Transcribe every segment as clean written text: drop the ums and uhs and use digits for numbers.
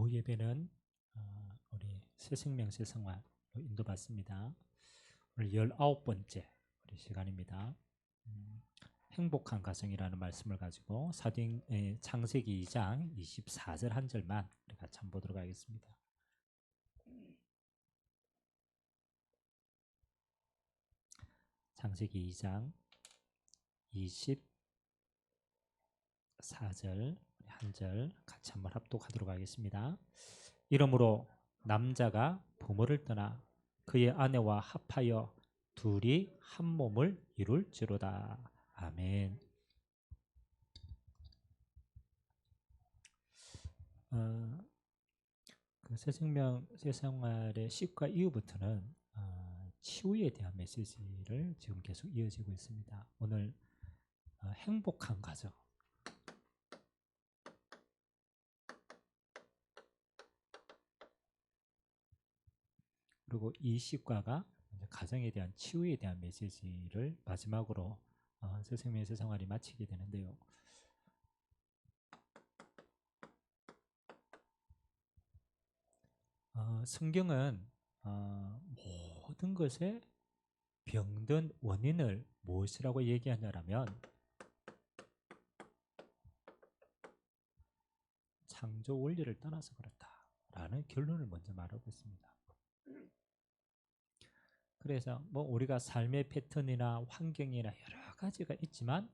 오후 예배는 우리 새생명 새생활로 인도받습니다. 오늘 19번째 우리 시간입니다. 행복한 가정이라는 말씀을 가지고 창세기 2장 24절 한 절만 우리 같이 한번 보도록 하겠습니다. 창세기 2장 24절 한 절 같이 한번 합독하도록 하겠습니다. 이러므로 남자가 부모를 떠나 그의 아내와 합하여 둘이 한 몸을 이룰지로다. 아멘. 그 새생명 새생활의 10과 이후부터는 치유에 대한 메시지를 지금 계속 이어지고 있습니다. 오늘 행복한 가정. 그리고 이 10과가 가정에 대한 치유에 대한 메시지를 마지막으로 새생명의 새생활이 마치게 되는데요. 성경은 모든 것의 병든 원인을 무엇이라고 얘기하냐면 창조 원리를 떠나서 그렇다라는 결론을 먼저 말하고 있습니다. 그래서 우리가 삶의 패턴이나 환경이나 여러 가지가 있지만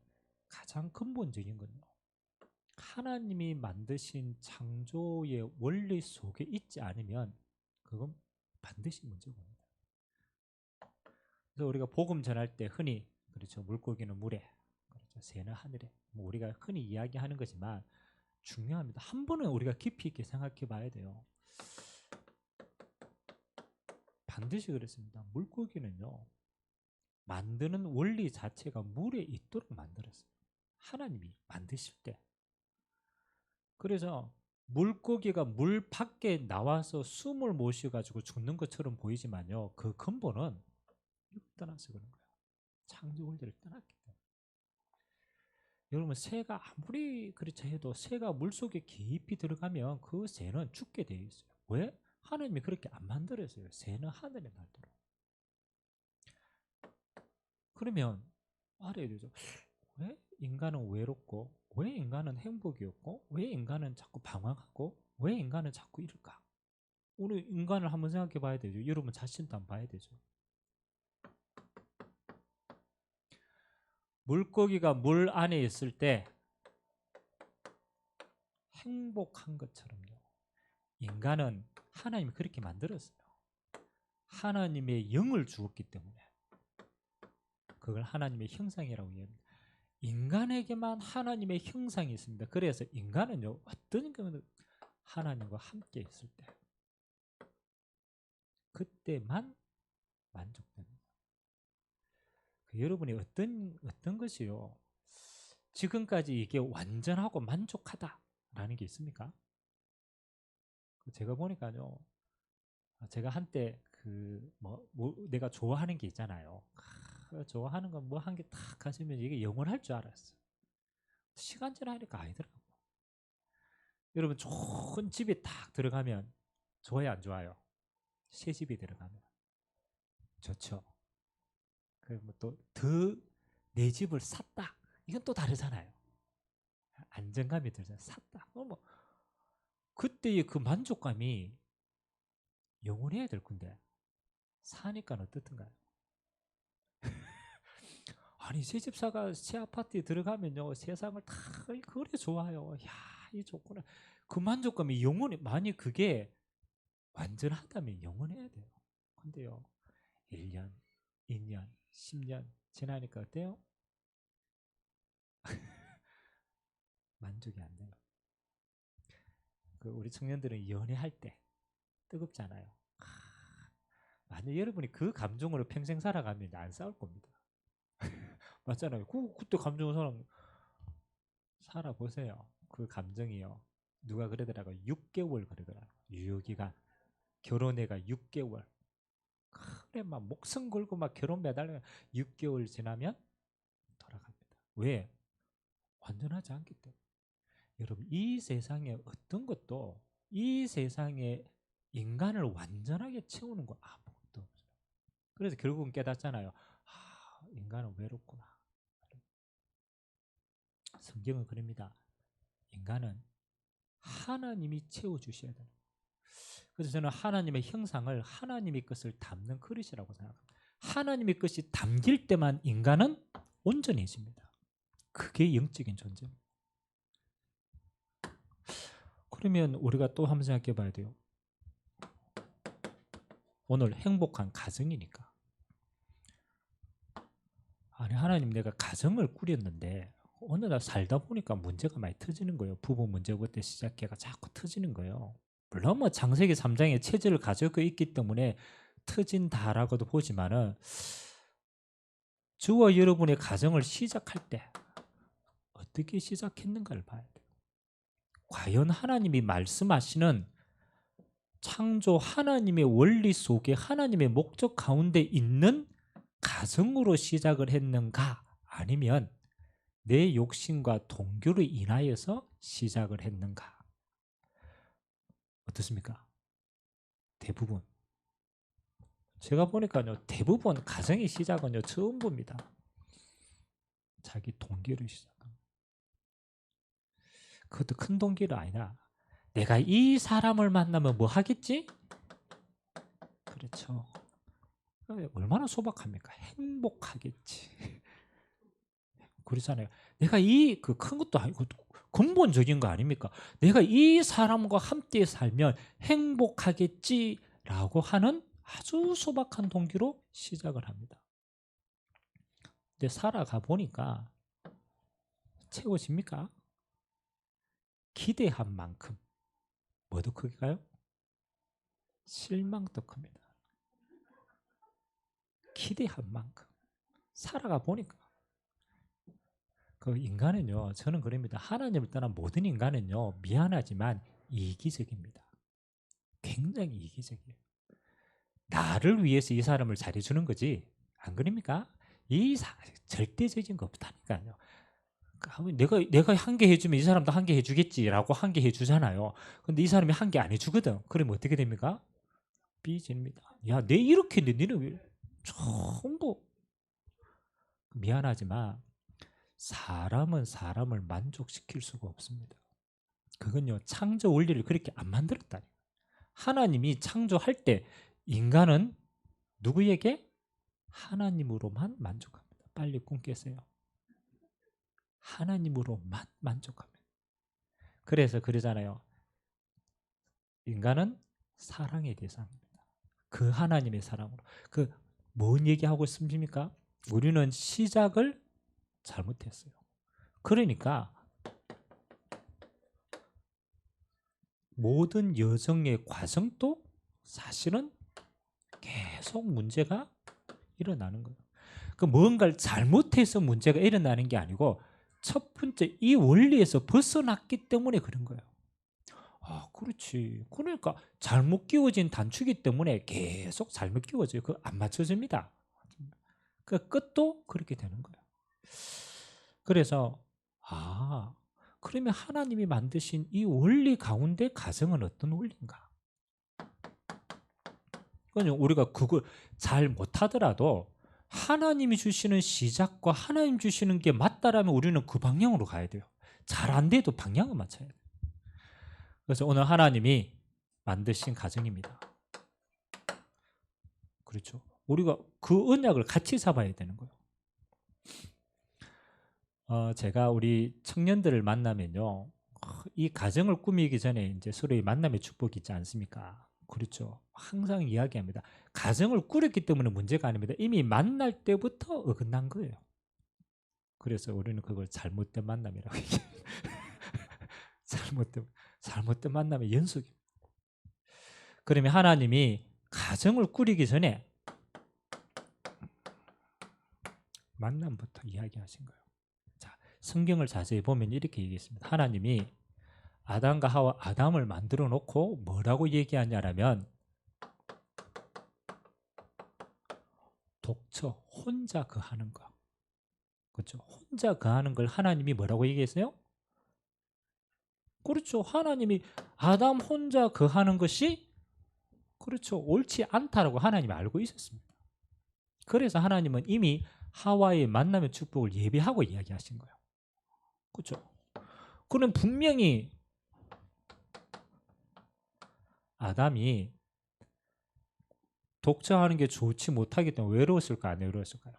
가장 근본적인 건요, 하나님이 만드신 창조의 원리 속에 있지 않으면 그건 반드시 문제가 옵니다. 그래서 우리가 복음 전할 때 흔히 그렇죠, 물고기는 물에, 그렇죠, 새는 하늘에, 우리가 흔히 이야기하는 거지만 중요합니다. 한 번은 우리가 깊이 있게 생각해 봐야 돼요. 반드시 그렇습니다. 물고기는요, 만드는 원리 자체가 물에 있도록 만들었어요. 하나님이 만드실 때. 그래서 물고기가 물 밖에 나와서 숨을 못 쉬어가지고 죽는 것처럼 보이지만요, 그 근본은 떠나서 그런 거예요. 창조 원리를 떠났기 때문에. 여러분, 새가 아무리 그렇지 해도 새가 물속에 깊이 들어가면 그 새는 죽게 되어 있어요. 왜? 하나님이 그렇게 안 만들었어요. 새는 하늘에 날도록. 그러면 알아야 되죠. 왜 인간은 외롭고, 왜 인간은 행복이 없고, 왜 인간은 자꾸 방황하고, 왜 인간은 자꾸 이럴까? 우리 인간을 한번 생각해 봐야 되죠. 여러분 자신도 한번 봐야 되죠. 물고기가 물 안에 있을 때 행복한 것처럼요, 인간은 하나님이 그렇게 만들었어요. 하나님의 영을 주었기 때문에 그걸 하나님의 형상이라고 얘기합니다. 인간에게만 하나님의 형상이 있습니다. 그래서 인간은요, 어떤 경우는 하나님과 함께 있을 때 그때만 만족됩니다. 여러분이 어떤 것이요, 지금까지 이게 완전하고 만족하다라는 게 있습니까? 제가 보니까요, 제가 한때 내가 좋아하는 게 있잖아요. 좋아하는 건 한 개 딱 가지면 이게 영원할 줄 알았어. 시간 지나니까 아니더라고. 여러분, 좋은 집에 딱 들어가면 좋아요, 안 좋아요? 새 집에 들어가면 좋죠. 그리고 또 내 집을 샀다, 이건 또 다르잖아요. 안정감이 들잖아요. 샀다. 그때의 그 만족감이 영원해야 될 건데 사니까 어떻든가요? 아니, 새 집사가 새 아파트에 들어가면요, 세상을 다 그래 좋아요. 야, 이 좋구나. 그 만족감이 영원히, 만약 그게 완전하다면 영원해야 돼요. 근데요, 1년, 2년, 10년 지나니까 어때요? 만족이 안 돼요. 우리 청년들은 연애할 때 뜨겁잖아요. 만약 여러분이 그 감정으로 평생 살아가면 안 싸울 겁니다. 맞잖아요. 그때 감정을 살아보세요. 그 감정이요, 누가 그러더라고요. 6개월 그러더라고요. 유효기간. 결혼해가 6개월. 그래, 막 목숨 걸고 막 결혼 매달려 6개월 지나면 돌아갑니다. 왜? 완전하지 않기 때문에. 여러분, 이 세상에 어떤 것도 이 세상에 인간을 완전하게 채우는 거 아무것도 없어요. 그래서 결국은 깨닫잖아요. 아, 인간은 외롭구나. 성경은 그럽니다. 인간은 하나님이 채워주셔야 돼요. 그래서 저는 하나님의 형상을 하나님의 것을 담는 그릇이라고 생각합니다. 하나님의 것이 담길 때만 인간은 온전해집니다. 그게 영적인 존재입니다. 그러면 우리가 또 한번 생각해 봐야 돼요. 오늘 행복한 가정이니까. 아니 하나님 내가 가정을 꾸렸는데 어느 날 살다 보니까 문제가 많이 터지는 거예요. 부부 문제부터 시작해가 자꾸 터지는 거예요. 물론 뭐 창세기 3장에 체질을 가지고 있기 때문에 터진다라고도 보지만은 저와 여러분의 가정을 시작할 때 어떻게 시작했는가를 봐야 돼요. 과연 하나님이 말씀하시는 창조 하나님의 원리 속에 하나님의 목적 가운데 있는 가정으로 시작을 했는가 아니면 내 욕심과 동교로 인하여서 시작을 했는가? 어떻습니까? 대부분 제가 보니까요 대부분 가정의 시작은요 전부입니다. 자기 동기를 시작합니다. 그것도 큰 동기가 아니라 내가 이 사람을 만나면 뭐 하겠지? 그렇죠. 얼마나 소박합니까? 행복하겠지. 그렇잖아요. 내가 이 그 큰 것도 아니고 근본적인 거 아닙니까? 내가 이 사람과 함께 살면 행복하겠지라고 하는 아주 소박한 동기로 시작을 합니다. 근데 살아가 보니까 채워집니까? 기대한 만큼 뭐도 크기가요? 실망도 큽니다. 기대한 만큼 살아가 보니까 그 인간은요 저는 그럽니다. 하나님을 떠난 모든 인간은요 미안하지만 이기적입니다. 굉장히 이기적이에요. 나를 위해서 이 사람을 잘해주는 거지 안 그럽니까? 절대적인 거 없다니까요. 내가 한 개 해주면 이 사람도 한 개 해주겠지라고 한 개 해주잖아요. 근데 이 사람이 한 개 안 해주거든. 그러면 어떻게 됩니까? 삐집니다. 야, 내 이렇게 했는데 너는 왜 전부 미안하지만 사람은 사람을 만족시킬 수가 없습니다. 그건요 창조 원리를 그렇게 안 만들었다니. 하나님이 창조할 때 인간은 누구에게? 하나님으로만 만족합니다. 빨리 꿈 깨세요. 하나님으로만 만족합니다. 그래서 그러잖아요. 인간은 사랑의 대상입니다. 그 하나님의 사랑으로. 그 뭔 얘기하고 있습니까? 우리는 시작을 잘못했어요. 그러니까 모든 여정의 과정도 사실은 계속 문제가 일어나는 거예요. 그 뭔가를 잘못해서 문제가 일어나는 게 아니고 첫 번째 이 원리에서 벗어났기 때문에 그런 거예요. 아, 그렇지. 그러니까 잘못 끼워진 단추기 때문에 계속 잘못 끼워져요. 그 안 맞춰집니다. 그 끝도 그렇게 되는 거예요. 그래서 그러면 하나님이 만드신 이 원리 가운데 가정은 어떤 원리인가? 그러니까 우리가 그걸 잘 못하더라도 하나님이 주시는 시작과 하나님 주시는 게 맞다라면 우리는 그 방향으로 가야 돼요. 잘 안 돼도 방향을 맞춰야 돼요. 그래서 오늘 하나님이 만드신 가정입니다. 그렇죠. 우리가 그 언약을 같이 잡아야 되는 거예요. 제가 우리 청년들을 만나면요, 이 가정을 꾸미기 전에 이제 서로의 만남의 축복이 있지 않습니까? 그렇죠. 항상 이야기합니다. 가정을 꾸렸기 때문에 문제가 아닙니다. 이미 만날 때부터 어긋난 거예요. 그래서 우리는 그걸 잘못된 만남이라고 얘기해요. 잘못된 만남의 연속입니다. 그러면 하나님이 가정을 꾸리기 전에 만남부터 이야기하신 거예요. 자, 성경을 자세히 보면 이렇게 얘기했습니다. 하나님이 아담과 하와 아담을 만들어 놓고 뭐라고 얘기하냐라면 독처 혼자 거하는 거. 그렇죠? 혼자 거하는 걸 하나님이 뭐라고 얘기했어요? 그렇죠. 하나님이 아담 혼자 거하는 것이 그렇죠. 옳지 않다라고 하나님이 알고 있었습니다. 그래서 하나님은 이미 하와의 만남의 축복을 예비하고 이야기하신 거예요. 그렇죠. 그럼 분명히 아담이 독처하는 게 좋지 못하기 때문에 외로웠을까 안 외로웠을까요?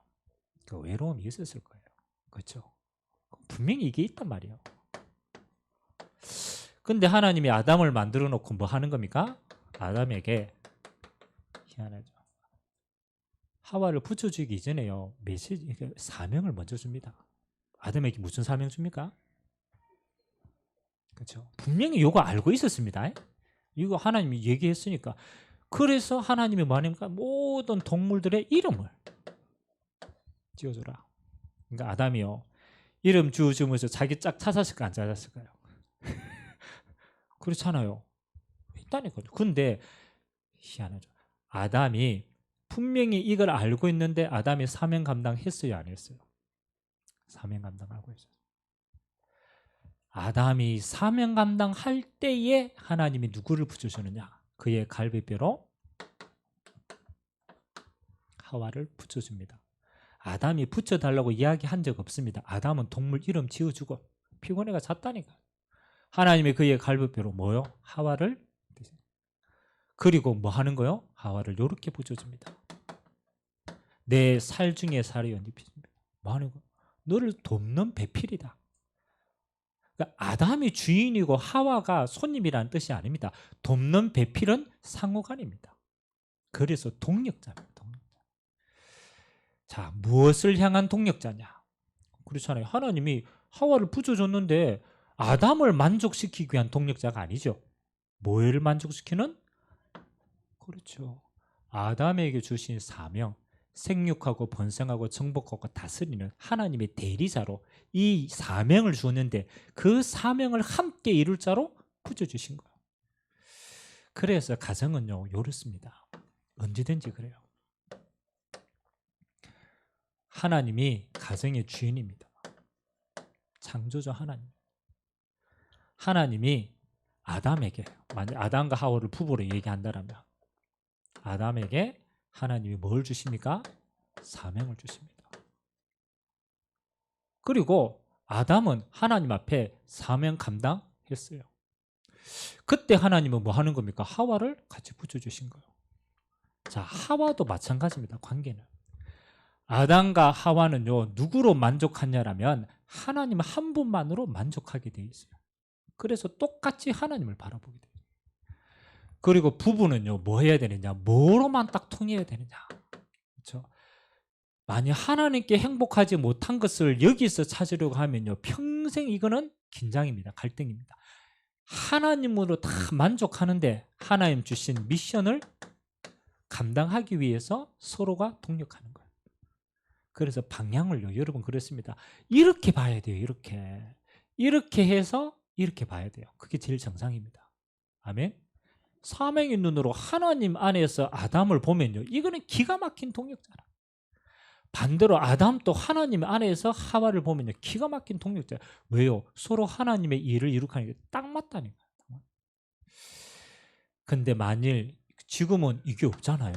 그 외로움이 있었을 거예요. 그렇죠. 분명히 이게 있단 말이에요. 근데 하나님이 아담을 만들어 놓고 뭐 하는 겁니까? 아담에게 희한하죠. 하와를 붙여주기 이전에요. 메시지, 사명을 먼저 줍니다. 아담에게 무슨 사명 줍니까? 그렇죠. 분명히 이거 알고 있었습니다. 이거 하나님이 얘기했으니까. 그래서 하나님이 뭐 하니까 모든 동물들의 이름을 지어줘라. 그러니까 아담이요. 이름 지어주면서 자기 짝 찾았을까 안 찾았을까요? 그렇잖아요. 있다니까요. 근데 희한하죠. 아담이 분명히 이걸 알고 있는데 아담이 사명 감당했어요, 안 했어요? 사명 감당하고 있어요. 아담이 사명 감당할 때에 하나님이 누구를 붙여주느냐? 그의 갈비뼈로 하와를 붙여줍니다. 아담이 붙여달라고 이야기한 적 없습니다. 아담은 동물 이름 지어주고 피곤해가 잤다니까. 하나님이 그의 갈비뼈로 뭐요? 하와를, 그리고 뭐 하는 거요? 하와를 이렇게 붙여줍니다. 내 살 중에 살이 얹힙니다. 뭐 하는 거? 너를 돕는 배필이다. 그러니까 아담이 주인이고 하와가 손님이라는 뜻이 아닙니다. 돕는 배필은 상호간입니다. 그래서 동력자입니다. 자, 무엇을 향한 동력자냐? 그렇잖아요. 하나님이 하와를 붙여줬는데 아담을 만족시키기 위한 동력자가 아니죠. 뭐를 만족시키는? 그렇죠. 아담에게 주신 사명, 생육하고 번성하고 정복하고 다스리는 하나님의 대리자로 이 사명을 주었는데 그 사명을 함께 이룰 자로 붙여주신 거예요. 그래서 가정은요, 이렇습니다. 언제든지 그래요. 하나님이 가정의 주인입니다. 창조주 하나님. 하나님이 아담에게, 만약 아담과 하와를 부부로 얘기한다면 아담에게 하나님이 뭘 주십니까? 사명을 주십니다. 그리고 아담은 하나님 앞에 사명 감당했어요. 그때 하나님은 뭐 하는 겁니까? 하와를 같이 붙여주신 거예요. 자, 하와도 마찬가지입니다. 관계는. 아담과 하와는요, 누구로 만족하냐라면 하나님 한 분만으로 만족하게 돼 있어요. 그래서 똑같이 하나님을 바라보게 돼요. 그리고 부부는요, 뭐 해야 되느냐? 뭐로만 딱 통해야 되느냐? 그렇죠? 만약 하나님께 행복하지 못한 것을 여기서 찾으려고 하면요, 평생 이거는 긴장입니다. 갈등입니다. 하나님으로 다 만족하는데 하나님 주신 미션을 감당하기 위해서 서로가 동력하는 거예요. 그래서 방향을요, 여러분 그렇습니다. 이렇게 봐야 돼요. 이렇게 해서 이렇게 봐야 돼요. 그게 제일 정상입니다. 아멘. 사명의 눈으로 하나님 안에서 아담을 보면요, 이거는 기가 막힌 동력자라. 반대로 아담도 하나님 안에서 하와를 보면요, 기가 막힌 동력자. 왜요? 서로 하나님의 일을 이룩하는 게 딱 맞다니까요. 근데 만일 지금은 이게 없잖아요.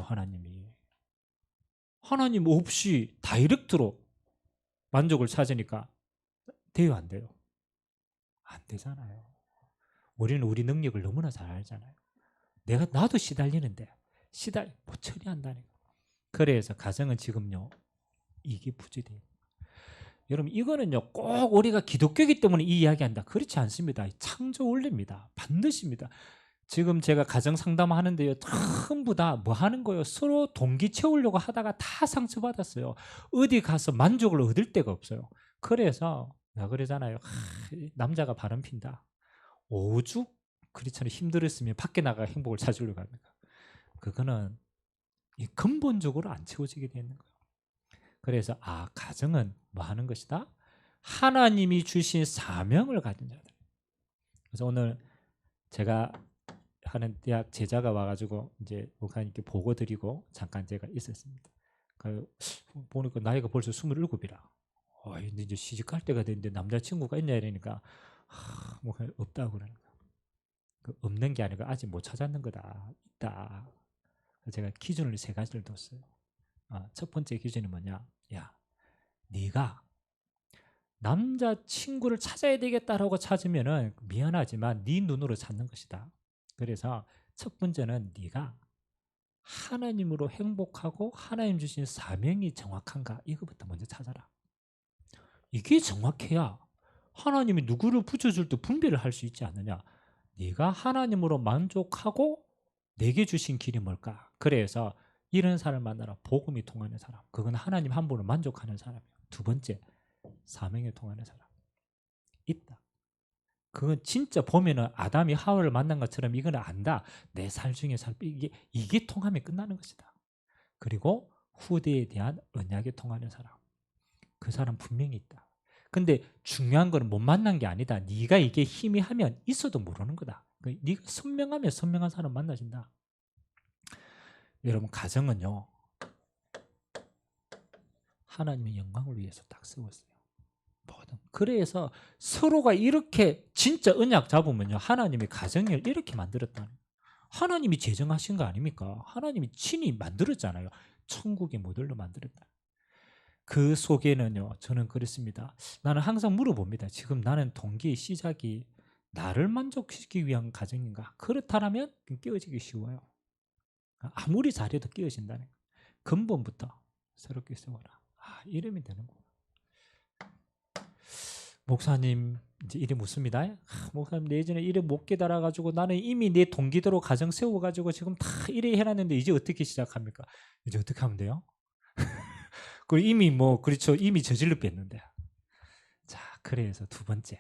하나님 없이 다이렉트로 만족을 찾으니까 돼요, 안 돼요? 안 되잖아요. 우리는 우리 능력을 너무나 잘 알잖아요. 나도 시달리는데 못 처리한다니까. 그래서 가정은 지금요, 이게 부재돼요. 여러분, 이거는요, 꼭 우리가 기독교이기 때문에 이 이야기한다, 그렇지 않습니다. 창조 원리입니다. 반드시입니다. 지금 제가 가정 상담하는데요, 전부 다 뭐 하는 거예요? 서로 동기 채우려고 하다가 다 상처받았어요. 어디 가서 만족을 얻을 데가 없어요. 그래서 나 그러잖아요. 남자가 바람 핀다. 오죽 그렇잖아요. 힘들었으면 밖에 나가 행복을 찾으려고 합니까? 그거는 근본적으로 안 채워지게 되는 거예요. 그래서 가정은 뭐 하는 것이다? 하나님이 주신 사명을 가진 자들. 그래서 오늘 제가 하는 대학 제자가 와가지고 이제 목사님께 보고 드리고 잠깐 제가 있었습니다. 보니까 나이가 벌써 27이라. 이제 시집갈 때가 됐는데 남자친구가 있냐 이러니까 뭐 없다고 그러는 거야. 그 없는 게 아니고 아직 못 찾았는 거다. 있다. 제가 기준을 3가지를 뒀어요. 첫 번째 기준이 뭐냐? 야, 네가 남자친구를 찾아야 되겠다라고 찾으면은 미안하지만 네 눈으로 찾는 것이다. 그래서 첫 번째는 네가 하나님으로 행복하고 하나님 주신 사명이 정확한가 이거부터 먼저 찾아라. 이게 정확해야 하나님이 누구를 붙여줄 때 분별을 할 수 있지 않느냐. 네가 하나님으로 만족하고 내게 주신 길이 뭘까? 그래서 이런 사람을 만나라. 복음이 통하는 사람. 그건 하나님 한 분을 만족하는 사람이에요. 두 번째, 사명에 통하는 사람. 있다. 그건 진짜 보면은 아담이 하와를 만난 것처럼 이거는 안다. 내 살 중에 이게 통하면 끝나는 것이다. 그리고 후대에 대한 언약에 통하는 사람. 그 사람 분명히 있다. 근데 중요한 건 못 만난 게 아니다. 네가 이게 희미하면 있어도 모르는 거다. 네가 선명하면 선명한 사람 만나진다. 여러분 가정은요. 하나님의 영광을 위해서 딱 세웠어요. 모든. 그래서 서로가 이렇게 진짜 언약 잡으면요. 하나님이 가정을 이렇게 만들었다는 거예요. 하나님이 제정하신 거 아닙니까? 하나님이 친히 만들었잖아요. 천국의 모델로 만들었다. 그 속에는요. 저는 그렇습니다. 나는 항상 물어봅니다. 지금 나는 동기의 시작이 나를 만족시키기 위한 가정인가? 그렇다면 깨어지기 쉬워요. 아무리 잘해도 깨어진다는 거예요. 근본부터 새롭게 세워라. 이러면 되는 거예요. 목사님 이제 이래 묻습니다. 목사님 예전에 이래 못 깨달아가지고 나는 이미 내 동기대로 가정 세워가지고 지금 다 이래 해놨는데 이제 어떻게 시작합니까? 이제 어떻게 하면 돼요? 그 이미 그렇죠. 이미 저질러 뺐는데. 자, 그래서 두 번째.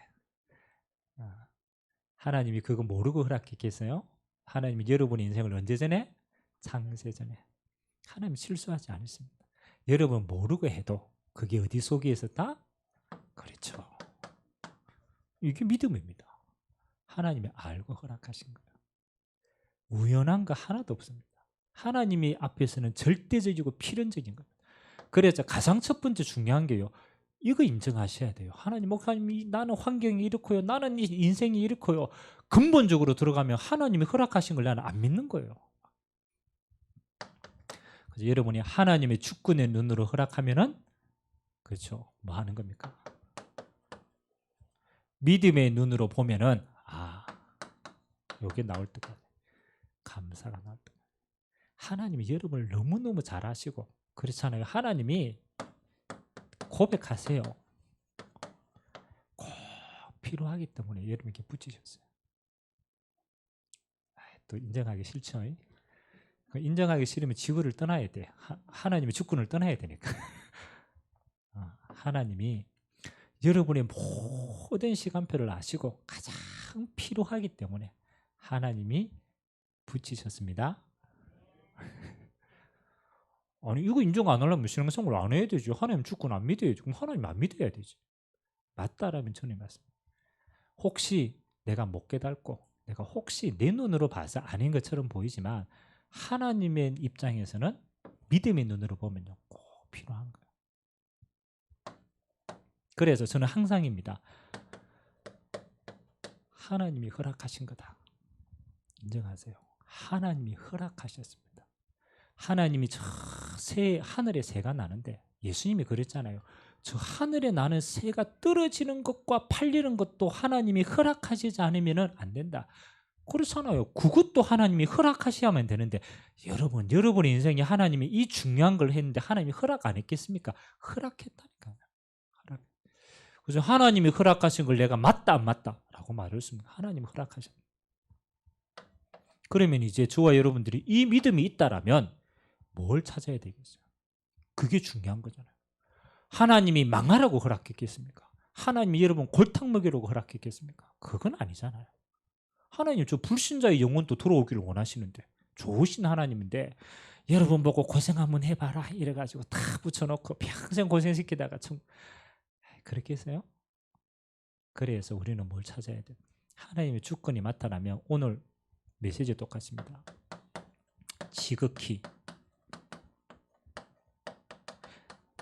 하나님이 그거 모르고 허락했겠어요? 하나님이 여러분의 인생을 언제 전에? 창세 전에. 하나님 실수하지 않으십니다. 여러분 모르고 해도 그게 어디 속에 있었다? 그렇죠. 이게 믿음입니다. 하나님이 알고 허락하신 거예요. 우연한 거 하나도 없습니다. 하나님이 앞에서는 절대적이고 필연적인 겁니다. 그래서 가장 첫 번째 중요한 게요. 이거 인정하셔야 돼요. 하나님, 목사님, 나는 환경이 이렇고요. 나는 인생이 이렇고요. 근본적으로 들어가면 하나님이 허락하신 걸 나는 안 믿는 거예요. 그래서 여러분이 하나님의 주권의 눈으로 허락하면은 그렇죠. 뭐 하는 겁니까? 믿음의 눈으로 보면은 요게 나올 때까지 감사가 나올 때까지 하나님이 여러분을 너무너무 잘 아시고 그렇잖아요. 하나님이 고백하세요. 꼭 필요하기 때문에 여러분께 붙이셨어요. 또 인정하기 싫죠. 인정하기 싫으면 지구를 떠나야 돼. 하나님의 주권을 떠나야 되니까. 하나님이 여러분의 모든 시간표를 아시고 가장 필요하기 때문에 하나님이 붙이셨습니다. 아니 이거 인정 안 하려면 신앙생활 안 해야 되죠. 하나님 주권 안 믿어야죠. 그럼 하나님 안 믿어야 되지. 맞다라면 저는 맞습니다. 혹시 내가 못 깨닫고 내가 혹시 내 눈으로 봐서 아닌 것처럼 보이지만 하나님의 입장에서는 믿음의 눈으로 보면요 꼭 필요한 거예요. 그래서 저는 항상입니다. 하나님이 허락하신 거다. 인정하세요. 하나님이 허락하셨습니다. 하나님이 저 하늘에 새가 나는데 예수님이 그랬잖아요. 저 하늘에 나는 새가 떨어지는 것과 팔리는 것도 하나님이 허락하시지 않으면 안 된다. 그렇잖아요. 그것도 하나님이 허락하셔야만 되는데 여러분의 인생에 하나님이 이 중요한 걸 했는데 하나님이 허락 안 했겠습니까? 허락했다니까요. 그래서 하나님이 허락하신 걸 내가 맞다 안 맞다 라고 말할 수 없습니다. 하나님이 허락하셨다. 그러면 이제 저와 여러분들이 이 믿음이 있다라면 뭘 찾아야 되겠어요? 그게 중요한 거잖아요. 하나님이 망하라고 허락했겠습니까? 하나님이 여러분 골탕 먹이라고 허락했겠습니까? 그건 아니잖아요. 하나님 저 불신자의 영혼도 돌아오기를 원하시는데 좋으신 하나님인데 여러분 보고 고생 한번 해봐라 이래가지고 다 붙여놓고 평생 고생시키다가 그렇겠어요? 그래서 우리는 뭘 찾아야 돼요? 하나님의 주권이 나타나면 오늘 메시지 똑같습니다. 지극히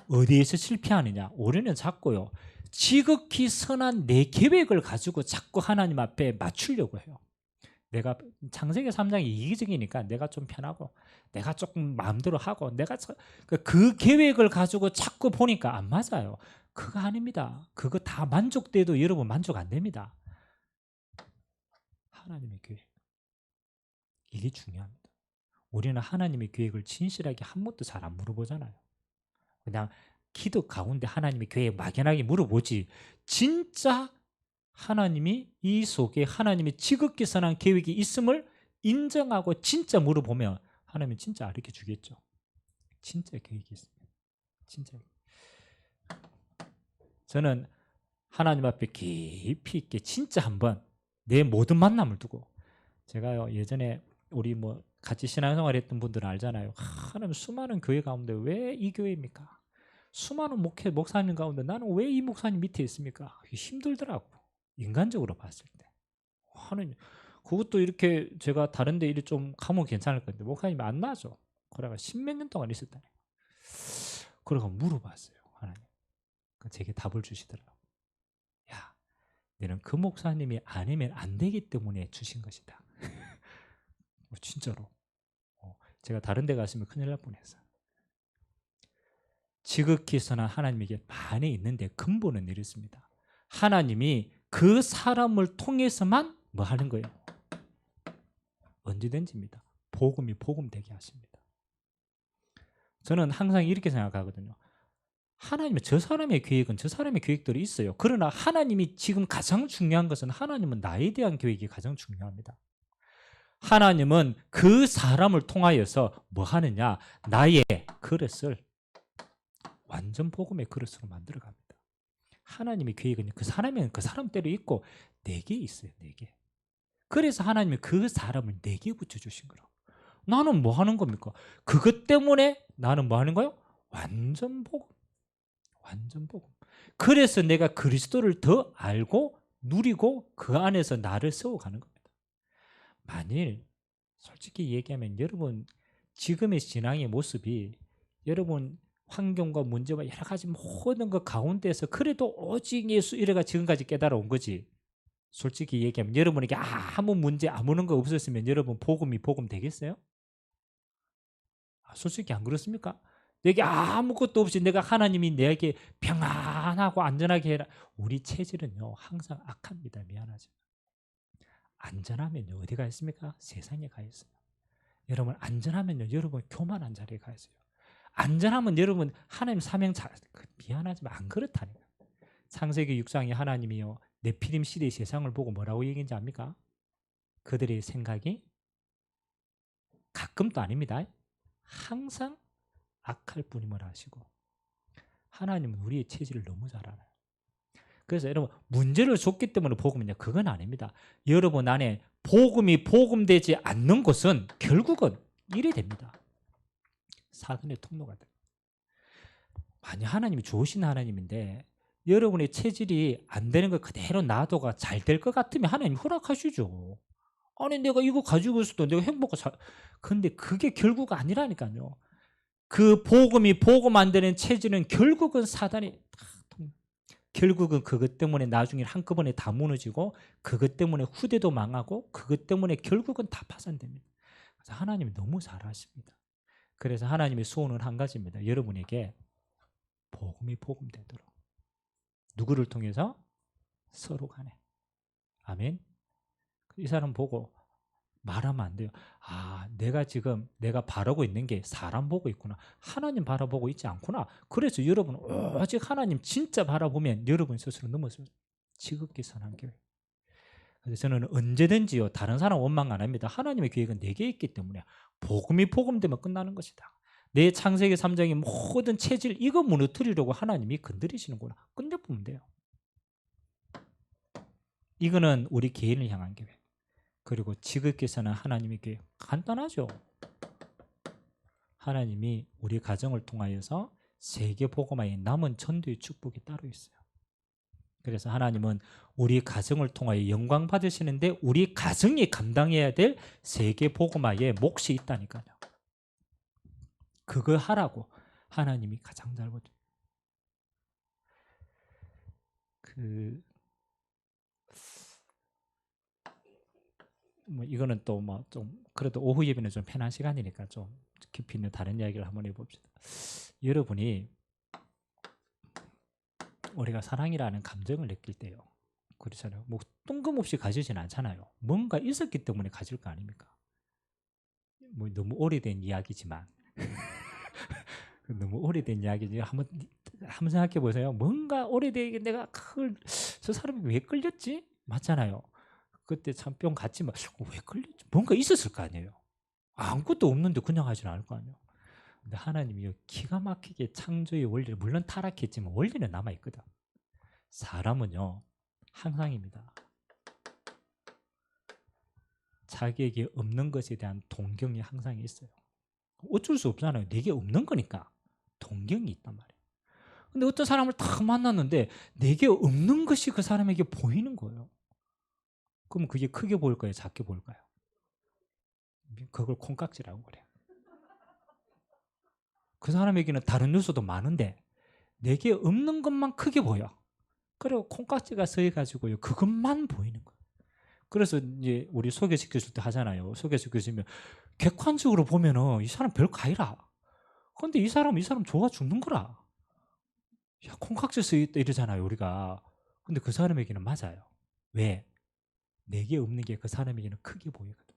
어디에서 실패하느냐? 우리는 자꾸요 지극히 선한 내 계획을 가지고 자꾸 하나님 앞에 맞추려고 해요. 내가 창세기 3장이 이기적이니까 내가 좀 편하고 내가 조금 마음대로 하고 내가 그 계획을 가지고 자꾸 보니까 안 맞아요. 그거 아닙니다. 그거 다 만족돼도 여러분 만족 안 됩니다. 하나님의 계획. 이게 중요합니다. 우리는 하나님의 계획을 진실하게 한 번도 잘 안 물어보잖아요. 그냥 기도 가운데 하나님의 계획 막연하게 물어보지 진짜 하나님이 이 속에 하나님의 지극히 선한 계획이 있음을 인정하고 진짜 물어보면 하나님은 진짜 알려 주겠죠. 진짜 계획이 있습니다. 진짜. 저는 하나님 앞에 깊이 있게 진짜 한번 내 모든 만남을 두고 제가요 예전에 우리 뭐 같이 신앙생활 했던 분들은 알잖아요. 하나님 수많은 교회 가운데 왜 이 교회입니까? 수많은 목사님 가운데 나는 왜 이 목사님 밑에 있습니까? 힘들더라고. 인간적으로 봤을 때. 하나님 그것도 이렇게 제가 다른 데 일이 좀 가면 괜찮을 건데 목사님이 안 나죠. 그래가 십몇 년 동안 있었다니. 그래가 물어봤어요. 하나님. 제게 답을 주시더라고요. 야, 너는 그 목사님이 아니면 안 되기 때문에 주신 것이다. 진짜로. 제가 다른 데 갔으면 큰일 날 뻔했어요. 지극히 선한 하나님에게 많이 있는데 근본은 이렇습니다. 하나님이 그 사람을 통해서만 뭐 하는 거예요? 언제든지입니다. 복음이 복음되게 하십니다. 저는 항상 이렇게 생각하거든요. 하나님의 저 사람의 계획은 저 사람의 계획들이 있어요. 그러나 하나님이 지금 가장 중요한 것은 하나님은 나에 대한 계획이 가장 중요합니다. 하나님은 그 사람을 통하여서 뭐 하느냐? 나의 그릇을 완전 복음의 그릇으로 만들어 갑니다. 하나님의 계획은 그 사람대로 있고 내게 있어요. 내게. 그래서 하나님이 그 사람을 내게 붙여주신 거라고. 나는 뭐 하는 겁니까? 그것 때문에 나는 뭐 하는 거예요? 완전 복음. 완전 복음. 그래서 내가 그리스도를 더 알고 누리고 그 안에서 나를 세워가는 겁니다. 만일 솔직히 얘기하면 여러분 지금의 신앙의 모습이 여러분 환경과 문제와 여러 가지 모든 것 가운데서 그래도 오직 예수 이래가 지금까지 깨달아온 거지. 솔직히 얘기하면 여러분에게 아무 문제 아무런 거 없었으면 여러분 복음이 복음 되겠어요? 솔직히 안 그렇습니까? 내게 아무것도 없이 내가 하나님이 내게 평안하고 안전하게 해라. 우리 체질은요 항상 악합니다. 미안하죠. 안전하면요 어디가 있습니까? 세상에 가 있어요. 여러분 안전하면요 여러분 교만한 자리에 가 있어요. 안전하면 여러분 하나님 사명 미안하지만 안 그렇다니까. 창세기 6장에 하나님이요 네피림 시대의 세상을 보고 뭐라고 얘기했는지 압니까? 그들의 생각이 가끔도 아닙니다. 항상 악할 뿐임을 아시고 하나님은 우리의 체질을 너무 잘 알아요. 그래서 여러분 문제를 줬기 때문에 복음이냐 그건 아닙니다. 여러분 안에 복음이 복음되지 않는 것은 결국은 이래 됩니다. 사단의 통로가 돼요. 만약 하나님이 좋으신 하나님인데 여러분의 체질이 안 되는 걸 그대로 놔둬가 잘 될 것 같으면 하나님 허락하시죠. 아니 내가 이거 가지고 있어도 내가 행복하고 근데 그게 결국 아니라니까요. 그 복음이 복음 안 되는 체질은 결국은 사단이 결국은 그것 때문에 나중에 한꺼번에 다 무너지고 그것 때문에 후대도 망하고 그것 때문에 결국은 다 파산됩니다. 그래서 하나님이 너무 잘하십니다. 그래서 하나님의 소원은 한 가지입니다. 여러분에게 복음이 복음되도록. 누구를 통해서? 서로 간에. 아멘. 이 사람 보고 말하면 안 돼요. 내가 바라고 있는 게 사람 보고 있구나. 하나님 바라보고 있지 않구나. 그래서 여러분 오직 하나님 진짜 바라보면 여러분 스스로 넘어서 지극히 선한 교회. 그래서 저는 언제든지요 다른 사람 원망 안 합니다. 하나님의 계획은 내게 있기 때문에 복음이 복음되면 끝나는 것이다. 내 창세기 3장의 모든 체질 이거 무너뜨리려고 하나님이 건드리시는구나. 끝내보면 돼요. 이거는 우리 개인을 향한 계획. 그리고 지극히 선한 하나님의 계획. 간단하죠. 하나님이 우리 가정을 통하여서 세계 복음화의 남은 전도의 축복이 따로 있어요. 그래서 하나님은 우리 가정을 통하여 영광 받으시는데 우리 가정이 감당해야 될 세계 복음화의 몫이 있다니까요. 그거 하라고 하나님이 가장 잘 보죠. 뭐 이거는 또 뭐 좀 그래도 오후 예배는 좀 편한 시간이니까 좀 깊이 있는 다른 이야기를 한번 해봅시다. 여러분이 우리가 사랑이라는 감정을 느낄 때요, 그렇잖아요. 뭐 뜬금없이 가지진 않잖아요. 뭔가 있었기 때문에 가질 거 아닙니까? 뭐 너무 오래된 이야기지만 너무 오래된 이야기지. 한번 생각해 보세요. 뭔가 오래되게 내가 저 사람이 왜 끌렸지? 맞잖아요. 그때 참 뿅 갔지만 왜 끌렸지? 뭔가 있었을 거 아니에요. 아무것도 없는데 그냥 하진 않을 거 아니에요. 근데 하나님이 기가 막히게 창조의 원리를, 물론 타락했지만 원리는 남아있거든. 사람은요 항상입니다. 자기에게 없는 것에 대한 동경이 항상 있어요. 어쩔 수 없잖아요. 내게 없는 거니까 동경이 있단 말이에요. 근데 어떤 사람을 딱 만났는데 내게 없는 것이 그 사람에게 보이는 거예요. 그럼 그게 크게 보일까요? 작게 보일까요? 그걸 콩깍지라고 그래요. 그 사람에게는 다른 요소도 많은데 내게 없는 것만 크게 보여. 그리고 콩깍지가 써가지고요, 그것만 보이는 거예요. 그래서 이제 우리 소개시켜 줄 때 하잖아요. 소개시켜 주면 객관적으로 보면은 이 사람 별거 아니라. 근데 이 사람 좋아 죽는 거라. 야, 콩깍지 써 있다 이러잖아요, 우리가. 근데 그 사람에게는 맞아요. 왜? 내게 없는 게 그 사람에게는 크게 보이거든.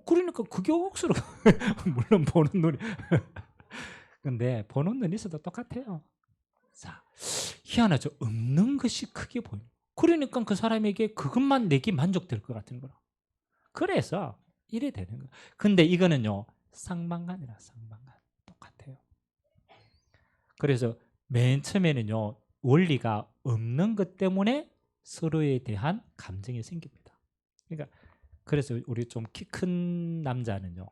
그러니까 그게 억수로 물론 보는 눈이 근데 보는 눈이 있어도 똑같아요. 자, 희한하죠. 없는 것이 크게 보이는. 그러니까 그 사람에게 그것만 내게 만족될 것 같은 거라. 그래서 이래 되는 거야. 근데 이거는요, 쌍방간이라 쌍방간. 똑같아요. 그래서 맨 처음에는요, 원리가 없는 것 때문에 서로에 대한 감정이 생깁니다. 그러니까 그래서 우리 좀 키 큰 남자는요,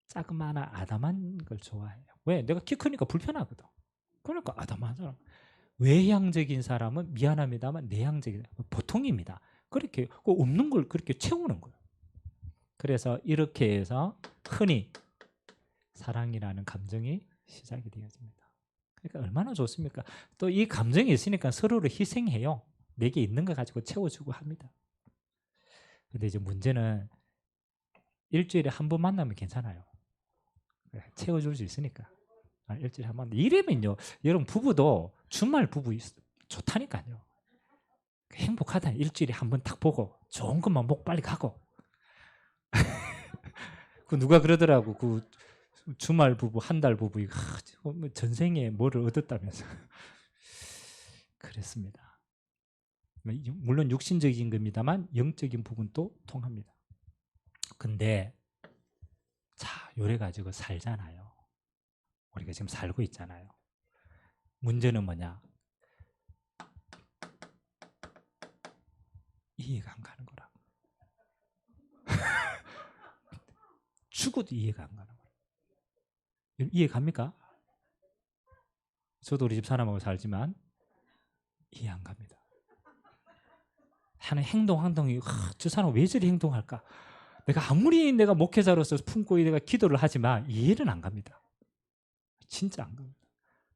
자그마한 아담한 걸 좋아해요. 왜? 내가 키 크니까 불편하거든. 그러니까 아담한 사람. 외향적인 사람은 미안합니다만 내향적인, 보통입니다. 그렇게 없는 걸 그렇게 채우는 거예요. 그래서 이렇게 해서 흔히 사랑이라는 감정이 시작이 되어집니다. 그러니까 얼마나 좋습니까? 또 이 감정이 있으니까 서로를 희생해요. 내게 있는 거 가지고 채워주고 합니다. 근데 이제 문제는 일주일에 한 번 만나면 괜찮아요. 채워줄 수 있으니까. 일주일에 한 번. 이러면요, 여러분 부부도 주말 부부 좋다니까요. 행복하다. 일주일에 한 번 딱 보고 좋은 것만 먹고 빨리 가고. 그 누가 그러더라고. 그 주말 부부, 한 달 부부 이거 전생에 뭐를 얻었다면서. 그랬습니다. 물론 육신적인 겁니다만 영적인 부분도 통합니다. 근데 자, 요래 가지고 살잖아요. 우리가 지금 살고 있잖아요. 문제는 뭐냐? 이해가 안 가는 거라. 죽어도 이해가 안 가는 거라. 이해 갑니까? 저도 우리 집 사람하고 살지만 이해 안 갑니다. 하는 행동이 저 사람 왜 저리 행동할까? 내가 아무리 내가 목회자로서 품고 내가 기도를 하지만 이해는 안 갑니다. 진짜 안 갑니다.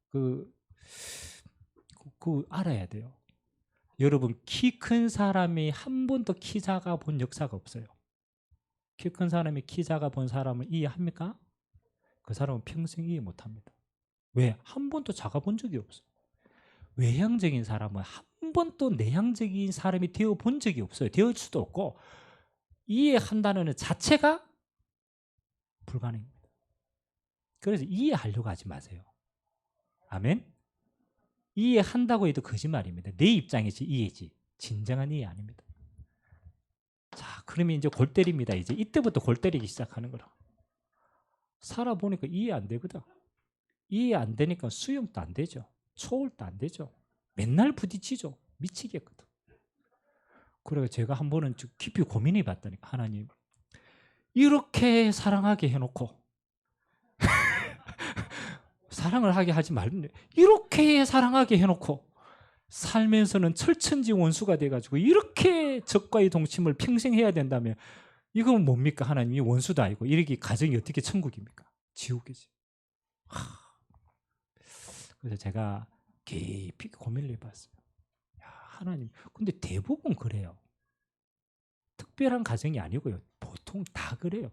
그 알아야 돼요. 여러분, 키 큰 사람이 한 번도 키 작아 본 역사가 없어요. 키 큰 사람이 키 작아 본 사람을 이해합니까? 그 사람은 평생 이해 못합니다. 왜? 한 번도 작아 본 적이 없어요. 외향적인 사람은 한 번도 내향적인 사람이 되어 본 적이 없어요. 되을 수도 없고 이해한다는 자체가 불가능입니다. 그래서 이해하려고 하지 마세요. 아멘? 이해한다고 해도 거짓말입니다. 내 입장이지 이해지. 진정한 이해 아닙니다. 자, 그러면 이제 골 때립니다. 이제 이때부터 골 때리기 시작하는 거라. 살아보니까 이해 안 되거든. 이해 안 되니까 수용도 안 되죠. 초월도 안 되죠. 맨날 부딪히죠. 미치겠거든. 그래서 제가 한 번은 깊이 고민해 봤다니까. 하나님, 이렇게 사랑하게 해놓고 사랑을 하게 하지 말는데 이렇게 사랑하게 해놓고 살면서는 철천지 원수가 돼가지고 이렇게 적과의 동침을 평생 해야 된다면 이건 뭡니까? 하나님이 원수도 아니고 이렇게 가정이 어떻게 천국입니까? 지옥이지. 그래서 제가 깊이 고민을 해봤어요. 야, 하나님. 근데 대부분 그래요. 특별한 가정이 아니고요. 보통 다 그래요.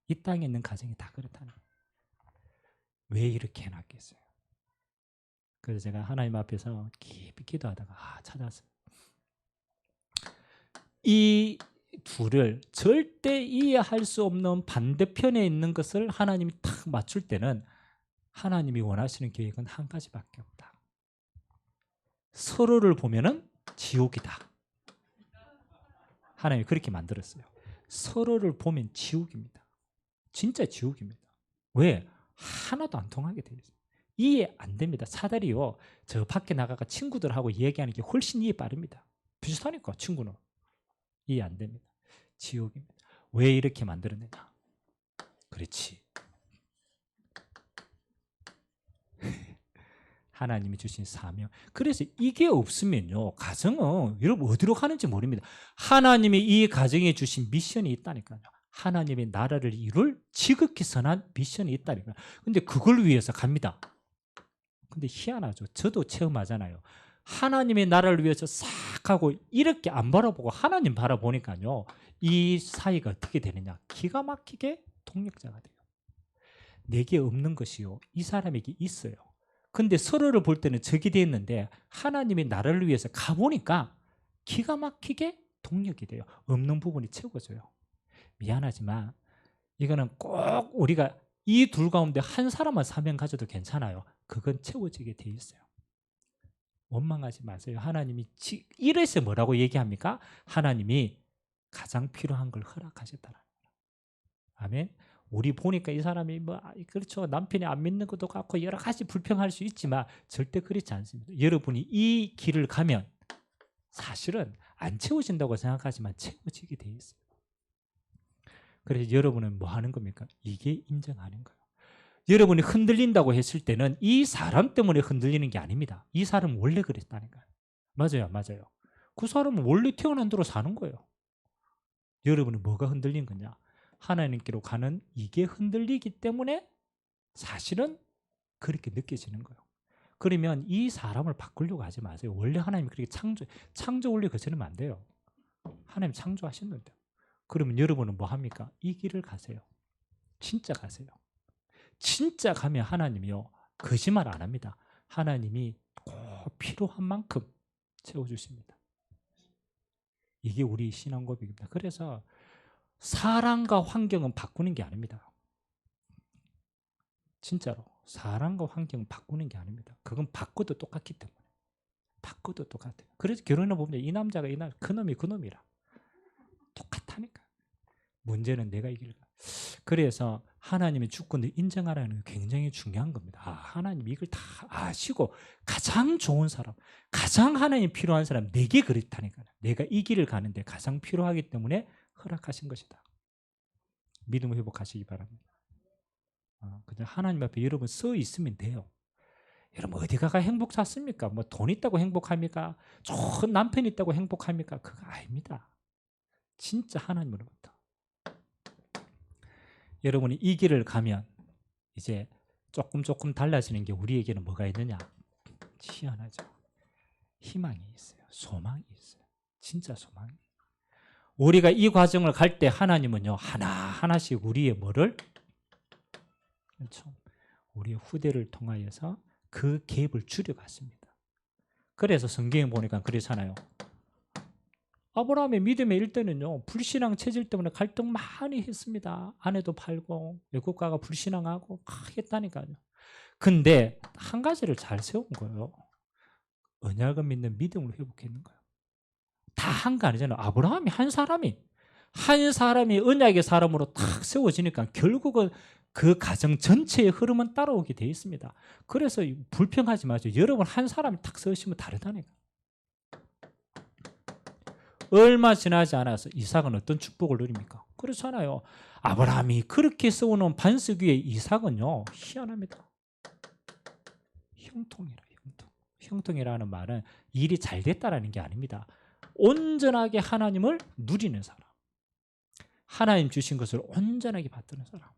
이 땅에 있는 가정이 다 그렇다는 거예요. 왜 이렇게 해놨겠어요? 그래서 제가 하나님 앞에서 깊이 기도하다가 찾았어요. 이 둘을 절대 이해할 수 없는 반대편에 있는 것을 하나님이 탁 맞출 때는 하나님이 원하시는 계획은 한 가지밖에 없다. 서로를 보면은 지옥이다. 하나님이 그렇게 만들었어요. 서로를 보면 지옥입니다. 진짜 지옥입니다. 왜? 하나도 안 통하게 되어 있어요. 이해 안 됩니다. 차라리요, 저 밖에 나가가 친구들하고 얘기하는 게 훨씬 이해 빠릅니다. 비슷하니까 친구는. 이해 안 됩니다. 지옥입니다. 왜 이렇게 만들었느냐? 그렇지. 하나님이 주신 사명. 그래서 이게 없으면요, 가정은 여러분 어디로 가는지 모릅니다. 하나님이 이 가정에 주신 미션이 있다니까요. 하나님의 나라를 이룰 지극히 선한 미션이 있다니까요. 근데 그걸 위해서 갑니다. 근데 희한하죠. 저도 체험하잖아요. 하나님의 나라를 위해서 싹 하고 이렇게 안 바라보고 하나님 바라보니까요, 이 사이가 어떻게 되느냐? 기가 막히게 동력자가 돼요. 내게 없는 것이요, 이 사람에게 있어요. 근데 서로를 볼 때는 적이 되어 있는데 하나님의 나라를 위해서 가보니까 기가 막히게 동력이 돼요. 없는 부분이 채워져요. 미안하지만 이거는 꼭 우리가 이 둘 가운데 한 사람만 사명 가져도 괜찮아요. 그건 채워지게 돼 있어요. 원망하지 마세요. 하나님이 이래서 뭐라고 얘기합니까? 하나님이 가장 필요한 걸 허락하셨다는 거예요. 아멘. 우리 보니까 이 사람이 뭐 그렇죠, 남편이 안 믿는 것도 같고 여러 가지 불평할 수 있지만 절대 그렇지 않습니다. 여러분이 이 길을 가면 사실은 안 채워진다고 생각하지만 채워지게 돼 있어요. 그래서 여러분은 뭐 하는 겁니까? 이게 인정하는 거예요. 여러분이 흔들린다고 했을 때는 이 사람 때문에 흔들리는 게 아닙니다. 이 사람은 원래 그랬다니까요. 맞아요, 맞아요. 그 사람은 원래 태어난 대로 사는 거예요. 여러분은 뭐가 흔들린 거냐? 하나님께로 가는 이게 흔들리기 때문에 사실은 그렇게 느껴지는 거예요. 그러면 이 사람을 바꾸려고 하지 마세요. 원래 하나님이 그렇게 창조 원리 거스르면 안 돼요. 하나님 창조하셨는데. 그러면 여러분은 뭐 합니까? 이 길을 가세요. 진짜 가세요. 진짜 가면 하나님이요, 거짓말 안 합니다. 하나님이 꼭 필요한 만큼 채워주십니다. 이게 우리 신앙 고백입니다. 그래서 사람과 환경은 바꾸는 게 아닙니다. 진짜로 사람과 환경은 바꾸는 게 아닙니다. 그건 바꿔도 똑같기 때문에. 바꿔도 똑같아요. 그래서 결혼해 보면 이 남자가 그놈이 그놈이라 똑같다니까. 문제는 내가 이길까. 그래서 하나님의 주권을 인정하라는 게 굉장히 중요한 겁니다. 하나님 이걸 다 아시고 가장 좋은 사람, 가장 하나님 필요한 사람, 내게 그렇다니까요. 내가 이 길을 가는데 가장 필요하기 때문에 허락하신 것이다. 믿음 회복하시기 바랍니다. 그냥 하나님 앞에 여러분 서 있으면 돼요. 여러분 어디 가가 행복 찾습니까? 뭐 돈 있다고 행복합니까? 좋은 남편 있다고 행복합니까? 그거 아닙니다. 진짜 하나님으로부터. 여러분이 이 길을 가면 이제 조금 달라지는 게 우리에게는 뭐가 있느냐? 희한하죠. 희망이 있어요. 소망이 있어요. 진짜 소망이. 우리가 이 과정을 갈 때 하나님은요, 하나하나씩 우리의 뭐를? 그렇죠. 우리의 후대를 통하여서 그 갭을 줄여갔습니다. 그래서 성경에 보니까 그렇잖아요. 아브라함의 믿음의 일대는요, 불신앙 체질 때문에 갈등 많이 했습니다. 아내도 팔고 애국가가 불신앙하고 했다니까요. 근데 한 가지를 잘 세운 거예요. 언약을 믿는 믿음을 회복했는 거예요. 다 한 거 아니잖아요. 아브라함이 한 사람이 언약의 사람으로 탁 세워지니까 결국은 그 가정 전체의 흐름은 따라오게 돼 있습니다. 그래서 불평하지 마세요. 여러분 한 사람이 탁 서시면 다르다니까. 얼마 지나지 않아서 이삭은 어떤 축복을 누립니까? 그렇잖아요. 아브라함이 그렇게 세워놓은 반석 위에 이삭은요, 희한합니다. 형통이라. 형통이라는 말은 일이 잘 됐다라는 게 아닙니다. 온전하게 하나님을 누리는 사람, 하나님 주신 것을 온전하게 받드는 사람,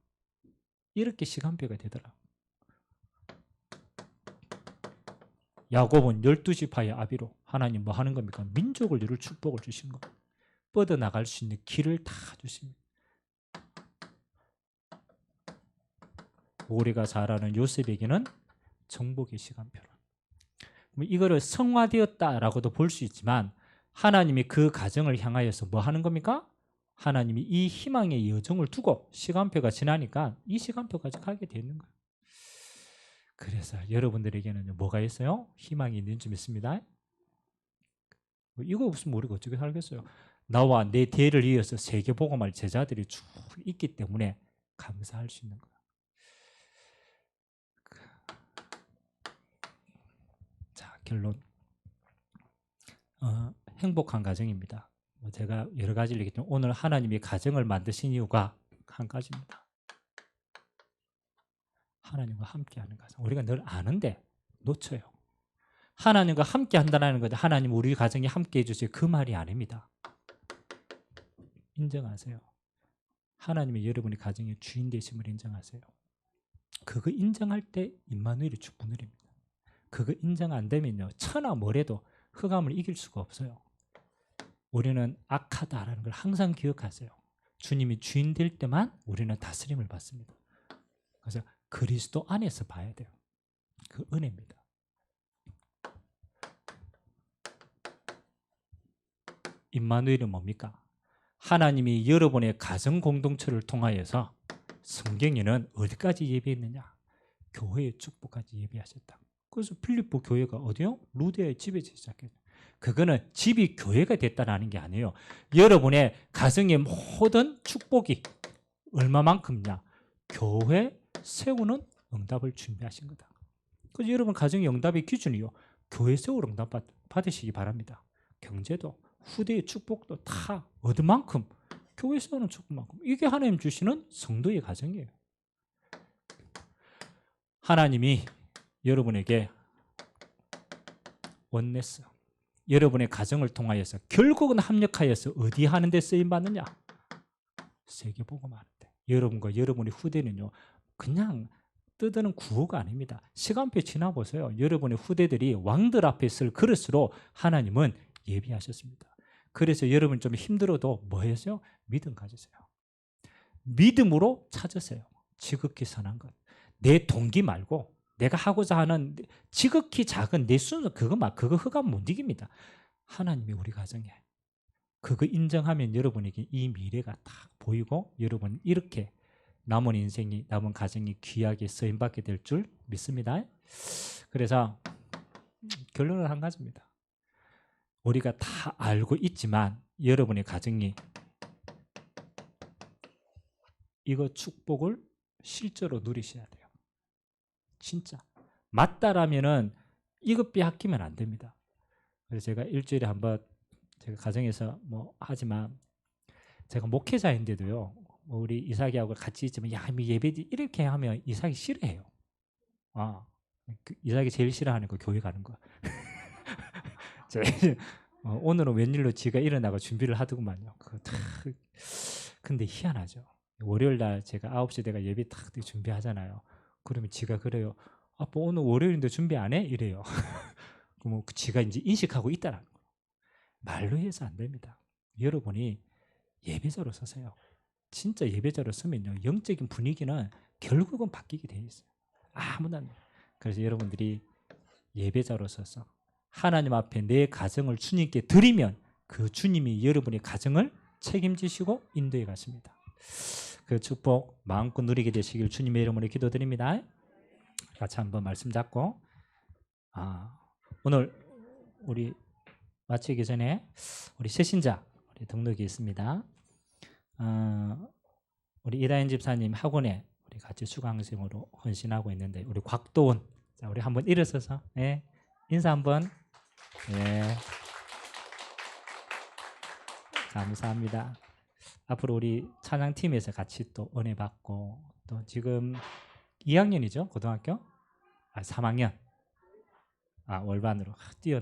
이렇게 시간표가 되더라고요. 야곱은 12지파의 아비로 하나님 뭐 하는 겁니까? 민족을 이룰 축복을 주신 겁니다. 뻗어나갈 수 있는 길을 다 주십니다. 우리가 잘 아는 요셉에게는 정복의 시간표를. 이거를 성화되었다라고도 볼 수 있지만 하나님이 그 가정을 향하여서 뭐 하는 겁니까? 하나님이 이 희망의 여정을 두고 시간표가 지나니까 이 시간표까지 가게 되는 거예요. 그래서 여러분들에게는 뭐가 있어요? 희망이 있는 줄 믿습니다. 이거 없으면 우리가 어떻게 살겠어요? 나와 내 뒤를 이어서 세계복음할 제자들이 쭉 있기 때문에 감사할 수 있는 거예요. 자, 결론. 행복한 가정입니다. 제가 여러 가지를 얘기했지만 오늘 하나님이 가정을 만드신 이유가 한 가지입니다. 하나님과 함께하는 가정. 우리가 늘 아는데 놓쳐요. 하나님과 함께 한다는 것은 하나님 우리 가정에 함께 해주세요. 그 말이 아닙니다. 인정하세요. 하나님이 여러분의 가정의 주인 되심을 인정하세요. 그거 인정할 때 임마누엘이 축복 누립니다. 그거 인정 안 되면요. 천하 뭐래도 흑암을 이길 수가 없어요. 우리는 악하다라는 걸 항상 기억하세요. 주님이 주인 될 때만 우리는 다스림을 받습니다. 그래서 그리스도 안에서 봐야 돼요. 그 은혜입니다. 임마누엘은 뭡니까? 하나님이 여러분의 가정 공동체를 통하여서 성경에는 어디까지 예비했느냐? 교회의 축복까지 예비하셨다. 그래서 필리포 교회가 어디요? 루데의 집에서 시작했어요. 그거는 집이 교회가 됐다는 게 아니에요. 여러분의 가정의 모든 축복이 얼마만큼이냐? 교회 세우는 응답을 준비하신 거다. 그래서 여러분 가정의 응답의 기준이요. 교회 세울 응답 받으시기 바랍니다. 경제도 후대의 축복도 다 얻은만큼 교회 세우는 축복만큼 이게 하나님 주시는 성도의 가정이에요. 하나님이 여러분에게 원네스 여러분의 가정을 통하여서 결국은 합력하여서 어디 하는 데 쓰임받느냐? 세계복음 하는데. 여러분과 여러분의 후대는요. 그냥 뜯는 구호가 아닙니다. 시간표 지나보세요. 여러분의 후대들이 왕들 앞에 쓸 그릇으로 하나님은 예비하셨습니다. 그래서 여러분 좀 힘들어도 뭐 하세요? 믿음 가지세요. 믿음으로 찾으세요. 지극히 선한 것. 내 동기 말고 내가 하고자 하는 지극히 작은 내 순서 그거 흑암 못 이깁니다. 하나님이 우리 가정에 그거 인정하면 여러분에게 이 미래가 딱 보이고 여러분 이렇게 남은 인생이 남은 가정이 귀하게 쓰임받게 될 줄 믿습니다. 그래서 결론은 한 가지입니다. 우리가 다 알고 있지만 여러분의 가정이 이거 축복을 실제로 누리셔야 돼요. 진짜 맞다라면은 이것 빼앗기면 안 됩니다. 그래서 제가 일주일에 한번 제가 가정에서 뭐 하지만 제가 목회자인데도요. 우리 이삭이하고 같이 있지만 야 예배 이렇게 하면 이삭이 싫어해요. 이삭이 제일 싫어하는 거 교회 가는 거. 오늘은 웬일로 지가 일어나고 준비를 하더구만요. 근데 희한하죠. 월요일 날 제가 9시 내가 예배 딱 준비하잖아요. 그러면 지가 그래요. 아빠 오늘 월요일인데 준비 안 해? 이래요. 그럼 지가 이제 인식하고 있다는 거예요. 말로 해서 안 됩니다. 여러분이 예배자로 서세요. 진짜 예배자로 서면요. 영적인 분위기는 결국은 바뀌게 돼 있어요. 아무나 안 돼요. 그래서 여러분들이 예배자로 서서 하나님 앞에 내 가정을 주님께 드리면 그 주님이 여러분의 가정을 책임지시고 인도해 가십니다. 그 축복 마음껏 누리게 되시길 주님의 이름으로 기도드립니다. 같이 한번 말씀 잡고 오늘 우리 마치기 전에 우리 새신자 우리 등록이 있습니다. 우리 이다인 집사님 학원에 우리 같이 수강생으로 헌신하고 있는데 우리 곽도원 자 우리 한번 일어서서 인사 한번 감사합니다. 앞으로 우리 찬양팀에서 같이 또 은혜 받고 또 지금 2학년이죠 고등학교 3학년 월반으로 뛰어